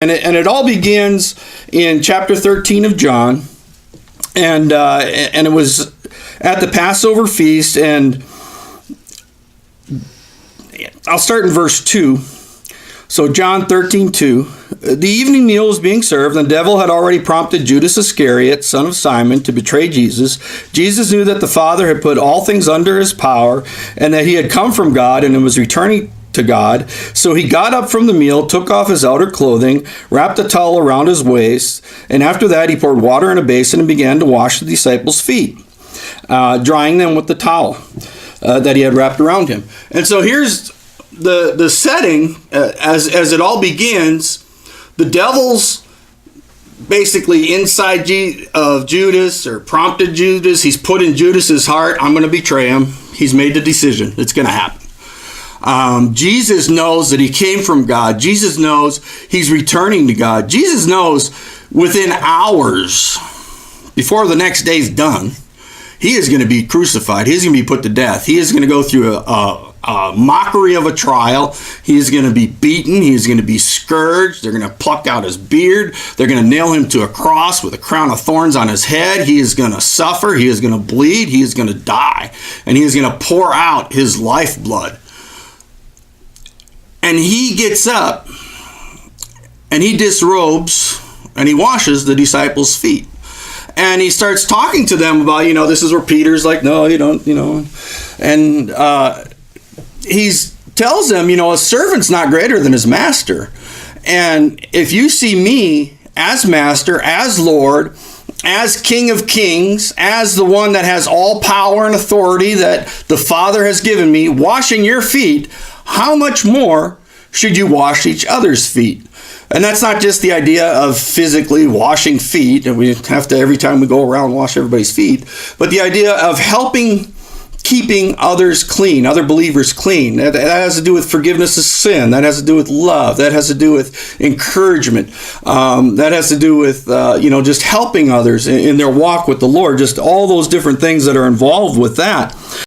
And it all begins in chapter 13 of John, and it was at the Passover feast, and I'll start in verse 2. So John 13:2. The evening meal was being served, and the devil had already prompted Judas Iscariot, son of Simon, to betray Jesus. Jesus knew that the Father had put all things under his power, and that he had come from God and was returning to God. So he got up from the meal, took off his outer clothing, wrapped a towel around his waist, and after that he poured water in a basin and began to wash the disciples' feet, drying them with the towel that he had wrapped around him. And so here's the setting as it all begins. The devil's basically inside of Judas, or prompted Judas. He's put in Judas's heart, I'm going to betray him. He's made the decision. It's going to happen. Jesus knows that he came from God. Jesus knows he's returning to God. Jesus knows within hours, before the next day's done, he is going to be crucified. He's going to be put to death. He is going to go through a mockery of a trial. He is going to be beaten. He is going to be scourged. They're going to pluck out his beard. They're going to nail him to a cross with a crown of thorns on his head. He is going to suffer. He is going to bleed. He is going to die. And he is going to pour out his lifeblood. And he gets up and he disrobes and he washes the disciples' feet. And he starts talking to them about, this is where Peter's like, no, you don't, And he tells them, a servant's not greater than his master. And if you see me as master, as Lord, as King of Kings, as the one that has all power and authority that the Father has given me, washing your feet, how much more should you wash each other's feet? And that's not just the idea of physically washing feet, and we have to every time we go around wash everybody's feet, but the idea of keeping others clean, other believers clean. That has to do with forgiveness of sin. That has to do with love. That has to do with encouragement. That has to do with, just helping others in their walk with the Lord. Just all those different things that are involved with that.